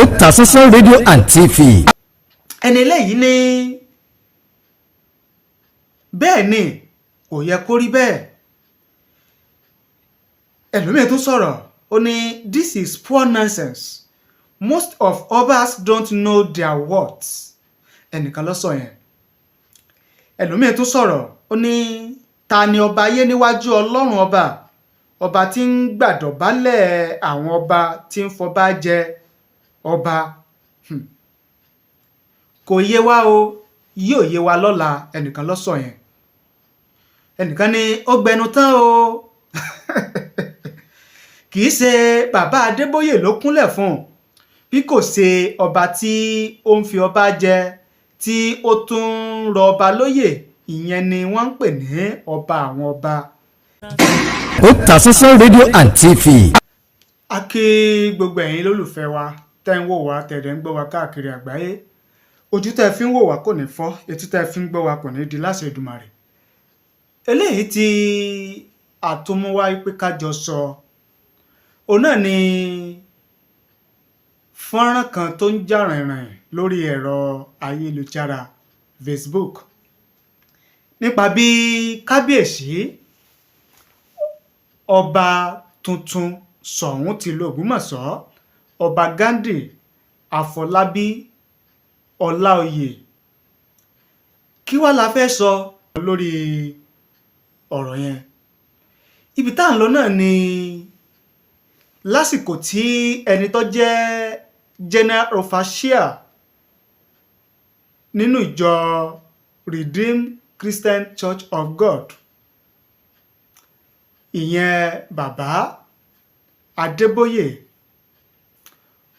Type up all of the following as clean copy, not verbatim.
Otasansan rédíò and TV. ẹni eléyìí ní bẹ́ẹ̀ ni kò yẹ kó rí bẹ́ẹ̀. ẹlòmíín tún sọ̀rọ̀ ó ní this is poor nonsense, most of Obas don't know their worth. ẹnìkan ló sọ yẹn. ẹlòmíín tún sọ̀rọ̀ ó ní ta ni ọba ayé níwájú ọlọ́run ọba tí ń gbàdọ̀bálẹ̀ àwọn ọba tí ń fọba jẹ ọba. kò yé wa o, yóò yé wa lọ́la. ẹnìkan ló sọ yẹn. ẹnìkan ní ó gbẹnu tán o kì í ṣe bàbá Adébóyè ló kúnlẹ̀ fún bí kò ṣe ọba tí ó ń fi ọba jẹ tí ó tún ń rọ ọba lóyè, ìyẹn ni wọ́n ń pè ní ọba àwọn ọba. Otasansan rédíò and TV. a kí gbogbo ẹ̀yin lólùfẹ́ wa tẹ́ ń wò wá tẹ̀lé ń gbọ́ wa káàkiri àgbáyé. ojú tẹ́ fi ń wò wá kò ní fọ́, etí tẹ́ fi ń gbọ́ wa kò ní di láṣẹ Èdùmàrè. eléyìí tí àtúmúwá pé kájọ sọ òun náà ni fọ́nrán kan tó ń jà rìnrìn lórí ẹ̀rọ ayélujára Facebook nípa bí kábíyèsí ọba tuntun Soun ti ìlú Ògbómọ̀ṣọ́, Ọba Ghandi Afolabi Olaoye. kí wá la fẹ́ sọ lórí ọ̀rọ̀ yẹn? ibi tá à ń lọ náà ni lásìkò tí ẹni tó jẹ́ general overseer nínú ìjọ Redeemed Christian Church of God, ìyẹn bàbá Adébóyè,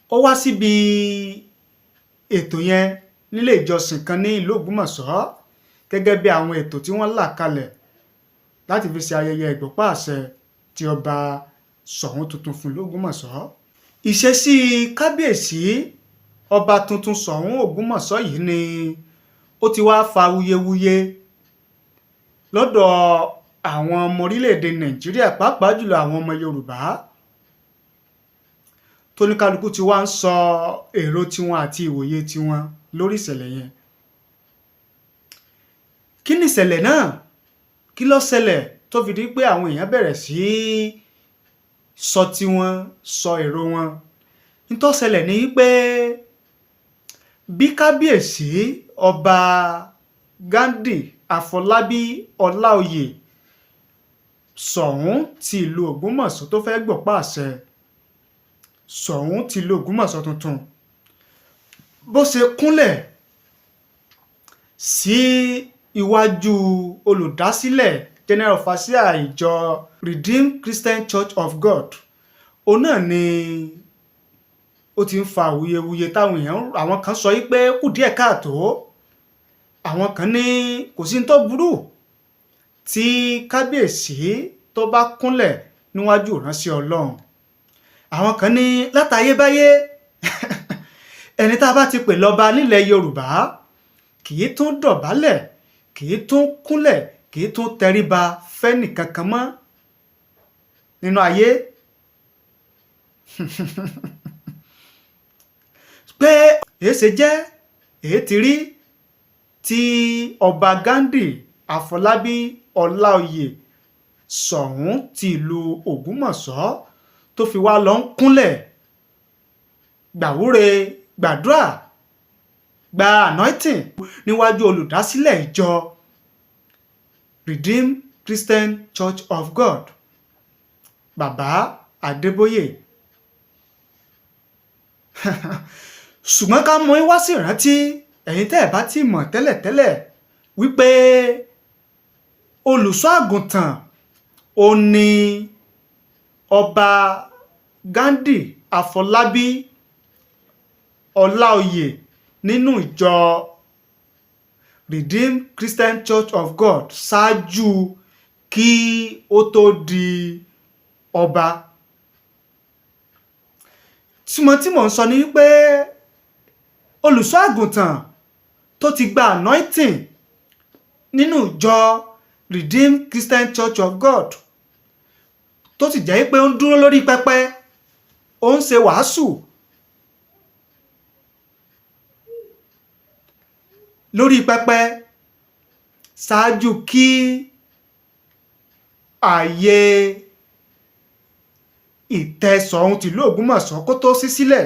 ó wá síbi ètò yẹn nílé ìjọsìn kan ní ìlú Ògbómọ̀ṣọ́ gẹ́gẹ́ bí àwọn ètò tí wọ́n là kalẹ̀ láti fi ṣe ayẹyẹ ìgbọ́pá àṣẹ ti ọba Soun tuntun fún ìlú Ògbómọ̀ṣọ́. ìṣesí kábíyèsí ọba tuntun Soun Ògbómọ̀ṣọ́ yìí ni ó ti wá fa wuyewuye lọ́dọ̀ àwọn ọmọ orílẹ̀-èdè Nàìjíríà, pàápàá jùlọ àwọn ọmọ Yorùbá, tóníkálukú ti wá ń sọ èrò tiwọn àti ìwòye tiwọn lórí ìṣẹ̀lẹ̀ yẹn. kí ni ìṣẹ̀lẹ̀ náà? kí ló ṣẹlẹ̀ tó fi di pé àwọn èèyàn bẹ̀rẹ̀ sí sọ tiwọn, sọ èrò wọn? ní tó ṣẹlẹ̀ ni pé bí kábíyèsí ọba Ghandi Afolabi Olaoye Soun ti ìlú Ògbómọ̀ṣọ́ tó fẹ́ gbọ̀pá àṣẹ, Soun ti ìlú Ògbómọ̀ṣọ́ tuntun, bó ṣe kúnlẹ̀ sí iwájú olùdásílẹ̀ general overseer ìjọ Redeemed Christian Church of God, òun náà ni ó ti ń fa awuyewuye táwọn èèyàn, àwọn kan sọ pé kù díẹ̀ káàtó, àwọn kan ní kò sí ní tó burú tí kábíyèsí tó bá kúnlẹ̀ níwájú ìránṣẹ́ Ọlọ́run. àwọn kan ní látayébáyé ẹni tá a bá ti pè lọ́ba nílẹ̀ Yorùbá kì í tún dọ̀bálẹ̀, kì í tún kúnlẹ̀, kì í tún tẹríba fẹ́nì kankan mọ́ nínú ayé. pé èéṣe jẹ́ èé ti rí tí ọba Ghandi Afolabi Olaoye Soun ti ìlú Ògbómọ̀ṣọ́ tó fi wá lọ ń kúnlẹ̀ gbàwúre, gbàdúrà, gba anointing níwájú olùdásílẹ̀ ìjọ Redeemed Christian Church of God, bàbá Adébóyè. ṣùgbọ́n ká mọ wá sí ìrántí ẹ̀yin tẹ́ ẹ̀ bá ti mọ̀ tẹ́lẹ̀tẹ́lẹ̀ wípé olùṣọ́ àgùntàn ó ní ọba Ghandi Afolabi Olaoye nínú ìjọ Redeemed Christian Church of God ṣáájú kí ó tó di ọba. tí mo ń sọ ni wípé olùṣọ́ àgùntàn tó ti gba anointing nínú ìjọ Redeemed Christian Church of God tó sì jẹ́ pé ó ń dúró lórí pẹpẹ, ó ń ṣe wàásù, lórí pẹpẹ ṣáájú kí ààyè ìtẹ́ Ṣọ̀ún tìlú Ògbómọ̀ṣọ́ kó tó ṣí sílẹ̀,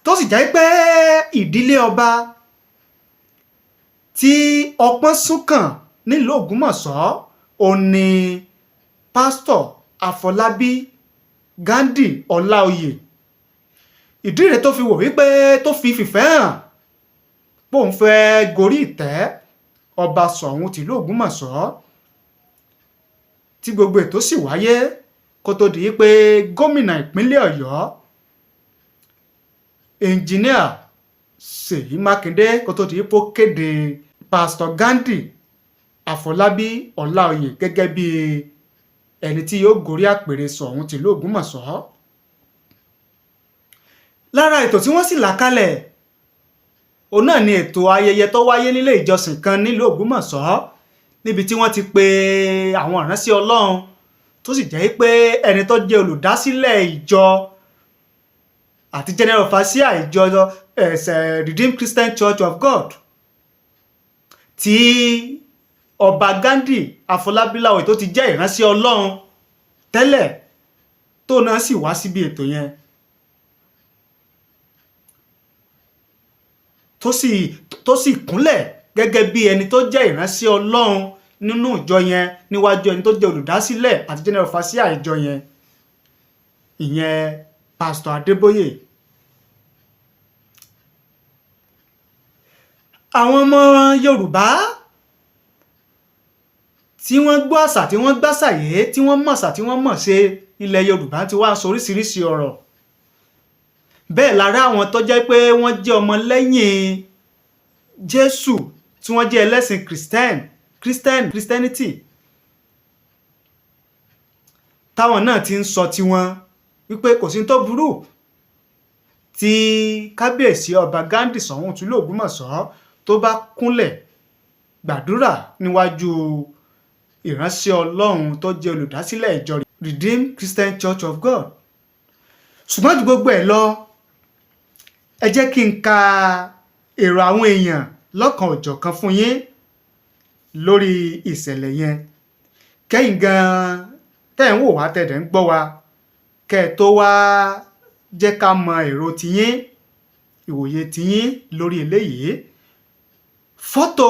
tó sì jẹ́ pé ìdílé ọba tí ọpọ́n súnkàn nílùú Ògbómọ̀ṣọ́ òun ni Pastor Afolabi Ghandi Olaoye. ìdí rẹ̀ tó fi wò wípé tó fi fìfẹ́ hàn bóun fẹ́ gorí ìtẹ́ ọba Ṣọ̀ún tìlú Ògbómọ̀ṣọ́, tí gbogbo ètò sì wáyé kó tó di pé gómìnà ìpínlẹ̀ Ọ̀yọ́ ẹnjìníà Ṣèyí Mákindé kó tó di pé ó kéde Pastor Ghandi Afolabi Olaoye gẹ́gẹ́ bí ẹni tí yóò gorí àpèrè Ṣọ̀ún tìlú Ògbómọ̀ṣọ́. lára ètò tí wọ́n sì là kalẹ̀ òun náà ni ètò ayẹyẹ tó wáyé nílé ìjọsìn kan nílùú Ògbómọ̀ṣọ́, níbi tí wọ́n ti pe àwọn ìránṣẹ́ Ọlọ́run tó sì jẹ́ pé ẹni tó jẹ́ olùdásílẹ̀ ìjọ àti general overseer ìjọ Redeemed Christian Church of God tí Ọba Ghandi Afolabi Olaoye tó ti jẹ́ ìránṣẹ́ Ọlọ́run tẹ́lẹ̀ tó náà sì wá síbi ètò yẹn, tó sì kúnlẹ̀ gẹ́gẹ́ bí ẹni tó jẹ́ ìránṣẹ́ Ọlọ́run nínú ìjọ yẹn níwájú ẹni tó jẹ́ olùdásílẹ̀ àti general overseer ìjọ yẹn, ìyẹn Pastor Adeboye. àwọn ọmọ Yorùbá tí wọ́n gbọ́ àṣà tí wọ́n gbàṣàyé tí wọ́n mọ̀ṣà tí wọ́n mọ̀ ṣe ilẹ̀ Yorùbá ti wá sọ oríṣiríṣi ọ̀rọ̀. bẹ́ẹ̀ lára àwọn tó jẹ́ pé wọ́n jẹ́ ọmọ lẹ́yìn Jésù tí wọ́n jẹ́ ẹlẹ́sìn Christianity táwọn náà ti ń sọ tiwọn wípé kò sí tó burú tí kábíyèsí ọba Ghandi Ṣọ̀ún tìlú Ògbómọ̀ṣọ́ tó bá kúnlẹ̀ gbàdúrà níwájú ìránṣẹ́ Ọlọ́run tó jẹ́ olùdásílẹ̀ ìjọ Redeemed Christian Church of God. ṣùgbọ́n ju gbogbo ẹ̀ lọ, ẹ jẹ́ kí n ka èrò àwọn èèyàn lọ́kan òjọ̀kan fún yín lórí ìṣẹ̀lẹ̀ yẹn. kẹ́yìn gan-an tẹ́ ń wò wá tẹ̀dẹ̀ ń gbọ́ wa, kẹ́ ẹ tó wá jẹ́ ká mọ èrò tiyín, ìwòye tiyín lórí eléyìí. fọ́tò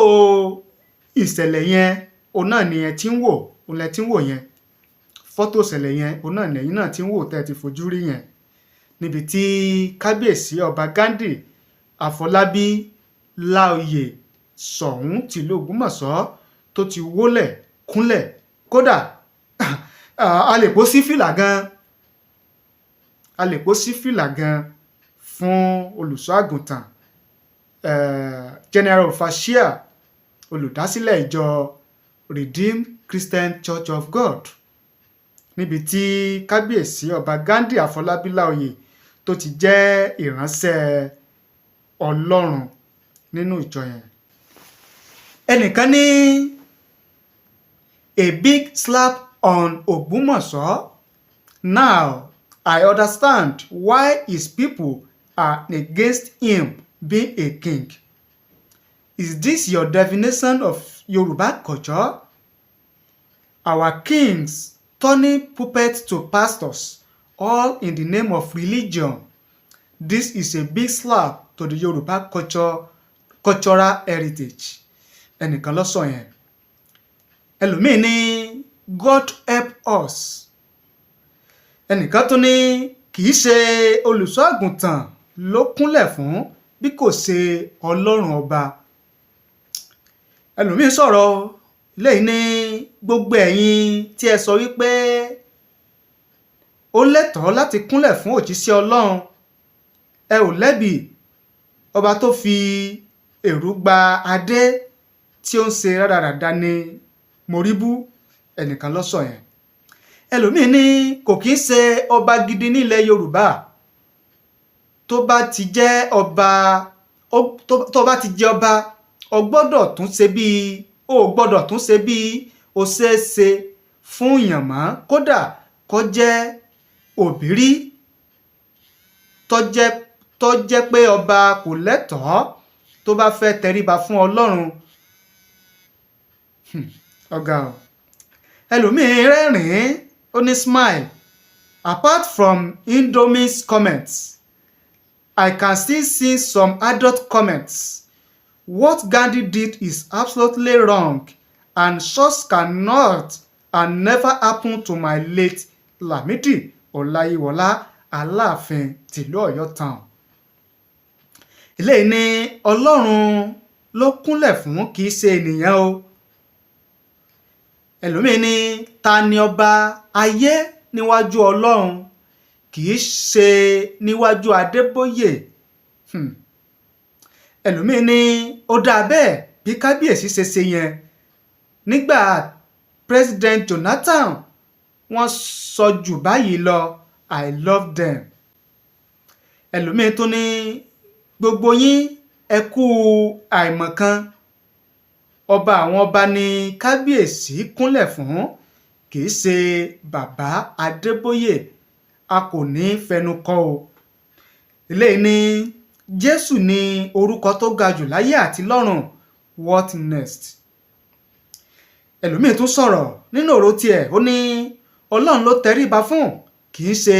ìṣẹ̀lẹ̀ yẹn òun náà ni ẹ ti ń wò, òun lẹ ti ń wò yẹn. fọ́tò ìṣẹ̀lẹ̀ yẹn òun náà lẹ́yìn náà ti ń wò tẹ́ ẹ ti fojú rí yẹn, níbi tí kábíyèsí ọba Ghandi Afolabi Olaoye Ṣọ̀ún tìlú Ògbómọ̀ṣọ́ tó ti wólẹ̀ kúnlẹ̀, kódà a lè pọ́ sí fìlà gan fún olùṣọ́ àgùntàn general overseer olùdásílẹ̀ ìjọ Redeemed Christian Church of God, níbi tí kábíyèsí ọba Ghandi Afolabi Olaoye tó ti jẹ́ ìránṣẹ́ Ọlọ́run nínú ìjọ yẹn. ẹnìkan ní a big slap on Ogbomoso. Now I understand why his people are against him being a king. Is this your definition of Yorùbá culture? Our kings turning puppets to pastors, all in the name of religion. This is a big slap to the Yorùbá cultural heritage. ẹnìkan ló sọ yẹn. ẹlòmíín ní God help us. ẹnìkan tó ní kì í ṣe olùṣọ́ àgùntàn ló kúnlẹ̀ fún bí kò ṣe Ọlọ́run ọba. ẹlòmíín sọ̀rọ̀ lẹ́yìn ní gbogbo ẹ̀yin tí ẹ sọ wípé ó lẹ́tọ̀ọ́ láti kúnlẹ̀ fún òjíṣẹ́ Ọlọ́run, ẹ ò lẹ́bi. ọba tó fi èrú gba adé tí ó ń ṣe rádaràda ní Moríbú, ẹnìkan ló sọ yẹn. ẹlòmíín ní kò kí ń ṣe ọba gidi nílẹ̀ Yorùbá. tó bá ti jẹ́ ọba o gbọ́dọ̀ tún ṣe bí o ṣe é ṣe fún yàn mọ́, kódà kó jẹ́ òbírí tó jẹ́ pé ọba kò lẹ́tọ̀ọ́ tó bá fẹ́ tẹríba fún Ọlọ́run ọ̀gá o. Ẹlòmíín rẹ́rìn-ín ó ní smile. Apart from Indomie's comments, I can still see some adult comments. What Ghandi did is absolutely wrong and such cannot and never happen to my late Lamidi Ọláyíwọlá Aláàfin tìlú Ọ̀yọ́ town. Eléyìí ni Ọlọ́run ló kúnlẹ̀ fún, kì í ṣe ènìyàn o. Ẹlòmíín ní ta ni ọba ayé níwájú Ọlọ́run, kì í ṣe níwájú Adébóyè. Ẹlòmíín ní ó dáa bẹ́ẹ̀ bí kábíyèsí ṣe ṣe yẹn nígbà President Jonathan wọ́n sọ jù báyìí lọ, I love them. Ẹlòmíín tún ní gbogbo yín ẹ kú àìmọ̀kan, ọba àwọn ọba ni kábíyèsí kúnlẹ̀ fún, kì í ṣe bàbá Adébóyè, a kò ní fẹnu kò o. Eléyìí ni Jésù ni orúkọ tó ga jù láyé àti lọ́run, what next? Ẹlòmíín tún sọ̀rọ̀ nínú ọ̀rọ̀ tiẹ̀, ó ní Ọlọ́run ló tẹríba fún, kì í ṣe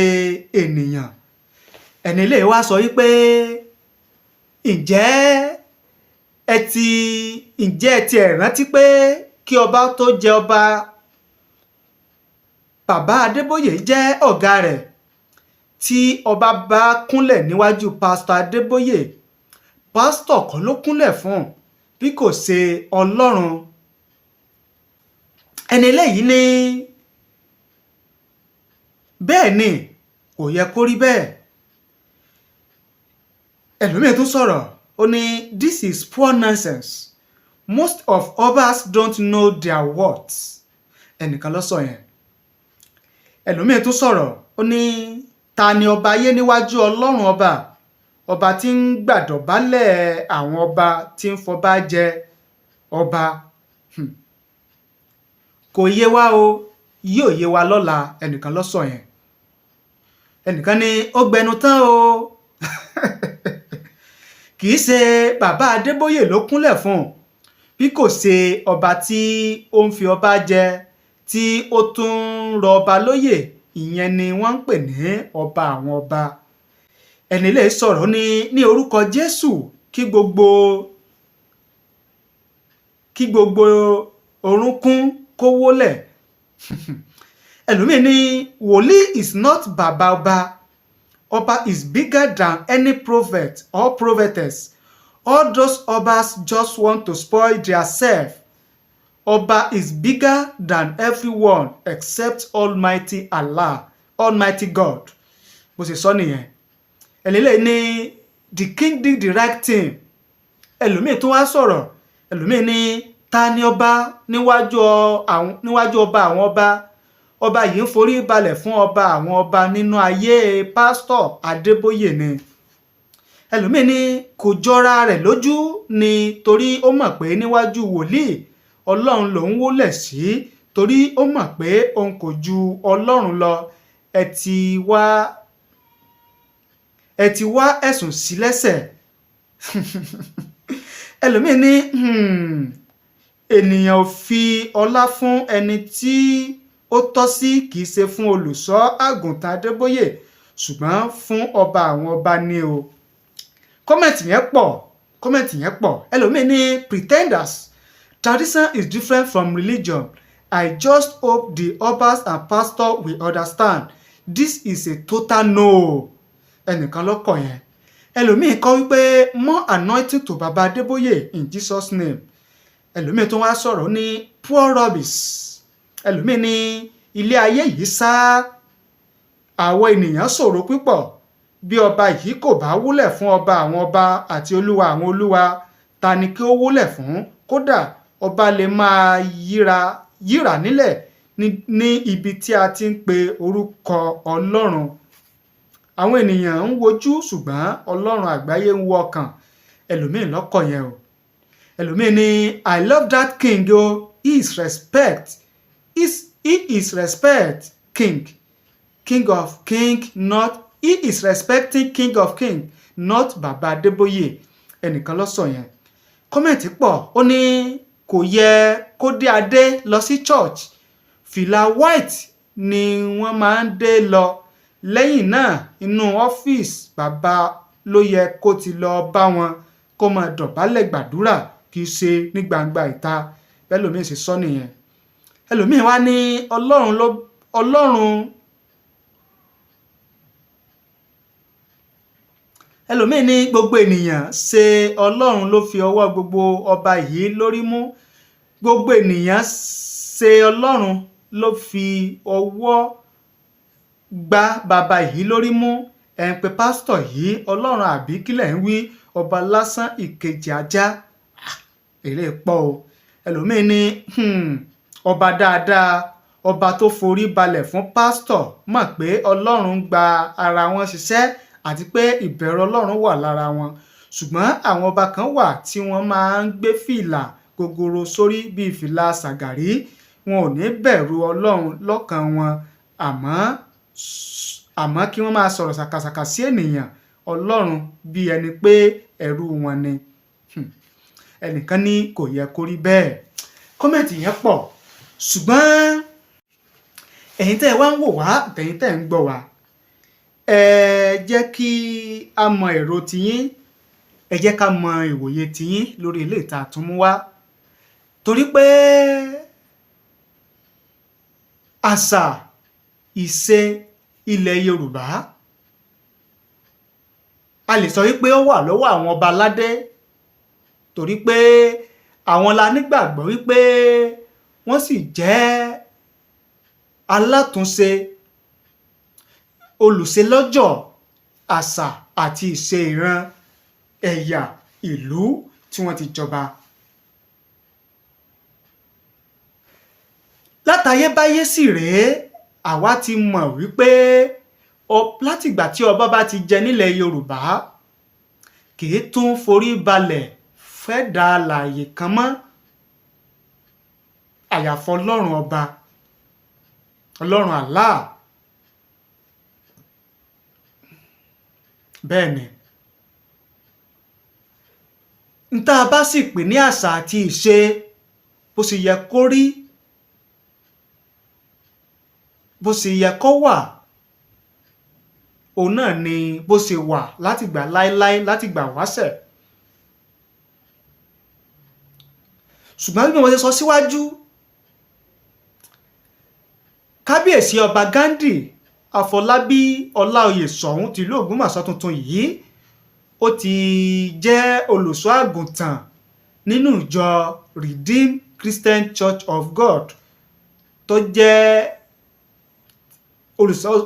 ènìyàn. Ẹni ilé wa sọ wípé ǹjẹ́ ẹ ti rántí pé kí ọba tó jẹ ọba, bàbá Adébóyè jẹ́ ọ̀gá rẹ̀. Tí ọba bá kúnlẹ̀ níwájú Pastor Adébóyè, pásítọ̀ kọ́ ló kúnlẹ̀ fún bí kò ṣe Ọlọ́run. Ẹni eléyìí ní bẹ́ẹ̀ ni kò yẹ kó rí bẹ́ẹ̀. Ẹlòmíín tún sọ̀rọ̀, ó ní this is poor nonsense. Most of obas don't know their worth. Ẹnìkan ló sọ yẹn. Ẹlòmíín tún sọ̀rọ̀, ó ní ta ni ọba ayé níwájú Ọlọ́run ọba? Ọba tí ń gbàdọ̀bálẹ̀ àwọn ọba tí ń fọba jẹ ọba. Kò yé wa o, yóò yé wa lọ́la. Ẹnìkan ló sọ yẹn. Ẹnìkan ní ó gbẹnu tán o. Kì í ṣe bàbá Adébóyè ló kúnlẹ̀ fún, bí kò ṣe ọba tí ó ń fi ọba jẹ, tí ó tún ń rọ ọba lóyè, ìyẹn ni wọ́n ń pè ní ọba àwọn ọba. Ẹni lè sọ̀rọ̀ ní orúkọ Jésù kí gbogbo orúnkún kó wólẹ̀. Ẹlòmíín ní wòlíì is not bàbá ọba. Ọba is bigger than any prophet or prophetess. All those obas just want to spoil themselves. Ọba is bigger than everyone except Almighty Allah, Almighty God. Bó ṣe sọ nìyẹn. Ẹlẹ́lẹ́ ní the king did the right thing. Ẹlòmíín tún wá sọ̀rọ̀. Ẹlòmíín ní ta ni ọba níwájú ọba àwọn ọba? Ọba yìí ń forí balẹ̀ fún ọba àwọn ọba nínú ayé Pastor Adébóyè ni. Ẹlòmíín ní kò jọra rẹ̀ lójú ni torí ó mọ̀ pé níwájú wòlíì Ọlọ́run lòun wólẹ̀ sí, torí ó mọ̀ pé òun kò ju Ọlọ́run lọ. Ẹ ti wá ẹ̀sùn sí lẹ́sẹ̀. Ẹlòmíín ní ènìyàn ò fi ọlá fún ẹni tí ó tọ́ sí, kì í ṣe fún olùṣọ́ àgùntàn Adébóyè, ṣùgbọ́n fún ọba àwọn ọba ni o. Kọ́mẹ̀ntì yẹn pọ̀. Ẹlòmíín ní pretenders. Tradition is different from religion. I just hope the obas and pastor will understand. This is a total no. Ẹnìkan ló kọ yẹn. Ẹlòmíín kọ wípé more anointing to Baba Adébóyè in Jesus name. Ẹlòmíín tó wá sọ̀rọ̀ ní poor rubbish. Ẹlòmíín ní ilé ayé yìí sá, àwọn ènìyàn ṣòro púpọ̀. Bí ọba yìí kò bá wólẹ̀ fún ọba àwọn ọba àti olúwa àwọn olúwa, ta ni kí ó wólẹ̀ fún? Kódà ọba lè máa yíra nílẹ̀ ní ibi tí a ti ń pe orúkọ Ọlọ́run. Àwọn ènìyàn ń wojú ṣùgbọ́n Ọlọ́run àgbáyé ń wo ọkàn. Ẹlòmíín lọ́kọ̀ yẹn o. Ẹlòmíín ní I love that king o. He is respect king of king, not he is respecting king of king, not Baba Adébóyè. ẹnìkan ló sọ yẹn. Kọ́mẹ̀ntì pọ̀, ó ní kò yẹ kó dé adé lọ sí church, fìlà white ni wọ́n máa ń dé lọ, lẹ́yìn náà inú ọ́fíìsì bàbá ló yẹ kó ti lọ bá wọn kó máa dọ̀bálẹ̀ gbàdúrà, kì í ṣe ní gbangba ìta. Ẹlòmíín ṣe sọ nìyẹn. Ẹlòmíín wá ní ẹlòmíín ní gbogbo ènìyàn ṣe Ọlọ́run ló fi ọwọ́ gbogbo ọba yìí lórí mú. Gbogbo ènìyàn ṣe Ọlọ́run ló fi ọwọ́ gbá bàbá yìí lórí mú. Ẹ̀ ń pe pásítọ̀ yìí Ọlọ́run àbí kílẹ̀ ń wí, ọba lásán ìkejì ajá. Èlé pọ̀ o. Ẹlòmíín ní ọba dáadáa, ọba tó forí balẹ̀ fún pásítọ̀, mọ̀ pé Ọlọ́run gba ara wọn ṣiṣẹ́ àti pé ìbẹ̀rù Ọlọ́run wà lára wọn. Ṣùgbọ́n àwọn ọba kan wà tí wọ́n máa ń gbé fìlà gogoro sórí bíi fìlà Ṣàgàrí. Wọn ò ní bẹ̀rù Ọlọ́run lọ́kàn wọn, àmọ́ kí wọ́n máa sọ̀rọ̀ ṣàkàṣàkà sí ènìyàn Ọlọ́run bí ẹni pé ẹrú wọn ni. Ẹnìkan ní kò yẹ kó rí bẹ́ẹ̀. Kọ́mẹ̀ntì yẹn pọ̀, ṣùgbọ́n ẹ̀yin tẹ́ ẹ wá ń wò wá, ẹ̀yin tẹ́ ẹ ń gbọ́ wá, ẹ jẹ́ kí a mọ èrò tiyín, ẹ jẹ́ ká mọ ìwòye tiyín lórí ilé ìta tún mú wá. Torí pé àṣà ìṣe ilẹ̀ Yorùbá, a lè sọ wípé ó wà lọ́wọ́ àwọn ọba aládé, torí pé àwọn la nígbàgbọ́ wípé wọ́n sì jẹ́ alátúnṣe, olùṣelọ́jọ̀ àṣà àti ìṣe ìran ẹ̀yà ìlú tí wọ́n ti jọba. Látayébáyé sì rèé, àwa ti mọ̀ wípé látìgbà tí ọba bá ti jẹ nílẹ̀ Yorùbá, kì í tún forí balẹ̀ fẹ́dà alààyè kan mọ́ àyàfọ́ Ọlọ́run ọba, Ọlọ́run Allah. Bẹ́ẹ̀ ni, n tá a bá sì pè ní àṣà àti ìṣe bó ṣe yẹ kó rí, bó ṣe yẹ kó wà, òun náà ni bó ṣe wà látìgbà láéláé, látìgbà wáṣẹ̀. Ṣùgbọ́n bí mo ṣe sọ síwájú, kábíyèsí Ọba Ghandi Afolabi Olaoye Soun tìlú Ògbómọ̀ṣọ́ tuntun yìí, ó ti jẹ́ olùṣọ́ àgùntàn nínú ìjọ Redeemed Christian Church of God, tó jẹ́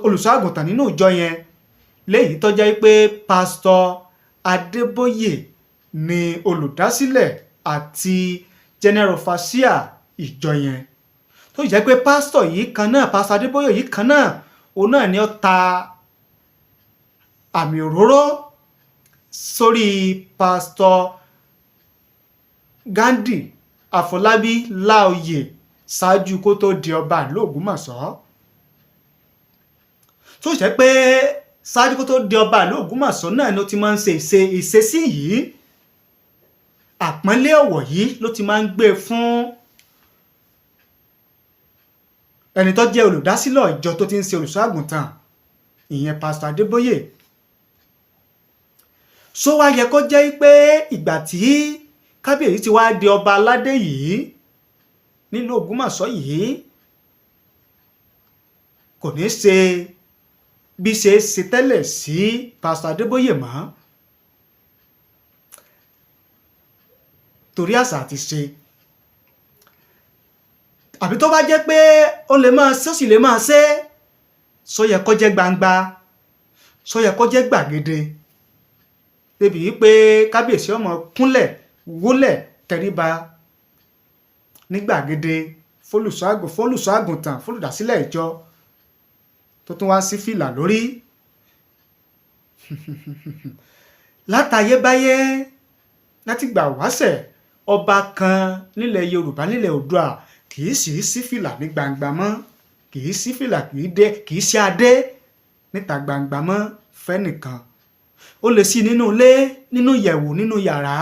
olùṣọ́ àgùntàn nínú ìjọ yẹn, léyìí tó jẹ́ pé Pastor Adeboye ni olùdásílẹ̀ àti general overseer ìjọ yẹn. Tó jẹ́ pé pásítọ̀ yìí kan náà, Pastor Adeboye yìí kan náà, òun náà ni ó ta àmì òróró sórí Pastor Ghandi Afolabi Olaoye ṣáájú kó tó di ọba ìlú Ògbómọ̀ṣọ́. Tó jẹ́ pé ṣáájú kó tó di ọba ìlú Ògbómọ̀ṣọ́ náà ni ó ti máa ń ṣe ìṣesí yìí, àpọ́nlé ọ̀wọ̀ yìí ló ti máa ń gbé fún ẹni tó jẹ́ olùdásílẹ̀ ìjọ tó ti ń ṣe olùṣọ́ àgùntàn, ìyẹn Pastor Adeboye. Ṣó wá yẹ kó jẹ́ pé ìgbà tí kábíyèsí ti wá di ọba aládé yìí nílùú Ògbómọ̀ṣọ́ yìí, kò ní ṣe bí ṣe tẹ́lẹ̀ sí Pastor Adeboye mọ́, torí àṣà àti ṣe. Àbí tó bá jẹ́ pé ó lè máa ṣe, ó sì lè máa ṣe, ṣó yẹ kó jẹ́ gbangba, ṣó yẹ kó jẹ́ gbàgede, débi wípé kábíyèsí ọmọ kúnlẹ̀ wólẹ̀ tẹríba ní gbàgede fólùṣọ́ àgùntàn, fólùdásílẹ̀ ìjọ tó tún wá sí fìlà lórí. Látayébáyé, látìgbà wáṣẹ̀, ọba kan nílẹ̀ Yorùbá, nílẹ̀ Oòduà, kì í sì sí fìlà ní gbangba mọ́, kì í sí fìlà, kì í sí adé níta gbangba mọ́ fẹ́nìkan. ó lè sí nínú ilé, nínú ìyẹ̀wù, nínú yàrá,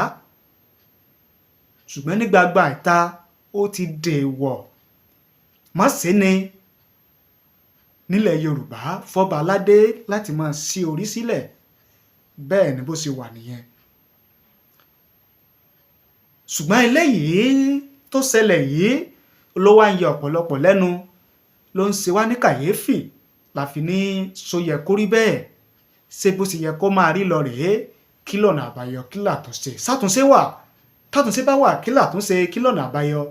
ṣùgbọ́n ní gbangba ìta ó ti dèèwọ̀. Má ṣe ni nílẹ̀ Yorùbá fọ́ba aládé láti máa ṣí orí sílẹ̀, bẹ́ẹ̀ ni bó ṣe wà nìyẹn. Ṣùgbọ́n eléyìí tó ṣẹlẹ̀ yìí ló wá ń yọ ọ̀pọ̀lọpọ̀ lẹ́nu, ló ń ṣe wá ní kàyéfì, la fi ní so yẹ kó rí bẹ́ẹ̀, ṣé bó ṣe yẹ kó máa rí lọ rèé, kí lọ̀nà àbáyọ, kí làtúnṣe, sátúnṣe wà, tátúnṣe bá wà, kí làtúnṣe, kí lọ̀nà àbáyọ.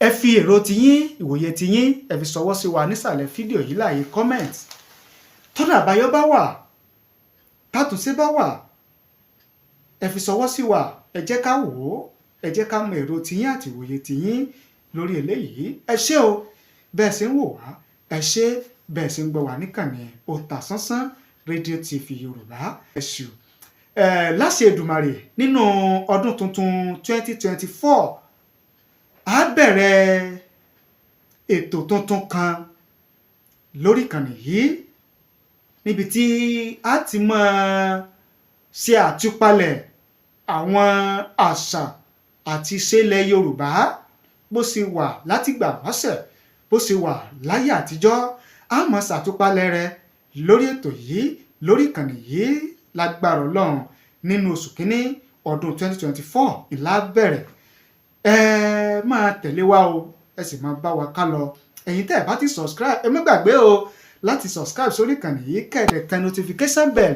Ẹ fi èrò tiyín, ìwòye tiyín, ẹ fi ṣọwọ́ sí wa nísàlẹ̀ fídíò yìí láàyè comment. Tọ́nà àbáyọ bá wà, tátúnṣe bá wà, ẹ fi ṣọwọ́ sí wa, ẹ jẹ́ ká wò ó, ẹ jẹ́ ká mọ èrò tiyín àti ìwòye tiyín lórí eléyìí. Ẹ ṣé o bẹ́ẹ̀ ṣe ń wò wá, ẹ ṣé bẹ́ẹ̀ ṣe ń gbọ́ wá níkànnì Otasansan rédíò TV Yorùbá. ẹ ṣé o. Láṣẹ Èdùmàrè nínú ọdún tuntun 2024 a bẹ̀rẹ̀ ètò tuntun kan lórí ìkànnì yìí, níbi tí a ti máa ṣe àtúpalẹ̀ àwọn àṣà àti ìṣe ilẹ̀ Yorùbá bó ṣe wà látìgbà wáṣẹ̀, bó ṣe wà láyé àtijọ́. A máa ṣàtúpalẹ̀ rẹ̀ lórí ètò yìí, lórí ìkànnì yìí lágbára Ọlọ́run nínú oṣù kínní ọdún 2024 ìlà bẹ̀rẹ̀. Ẹ máa tẹ̀lé wa o, ẹ sì máa bá wa ká lọ. Ẹ̀yin tẹ́ ẹ bá ti subscribe, ẹ má gbàgbé o láti subscribe sórí ìkànnì yìí, kẹ́ẹ̀dẹ̀ tẹ notification bell,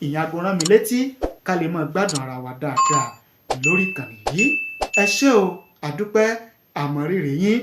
ìyẹn aago rán mi létí, ká lè máa gbádùn ara wa dáadáa lórí ìkànnì yìí. Ẹ ṣé o, àdúpẹ́, àmọ̀rírì yín.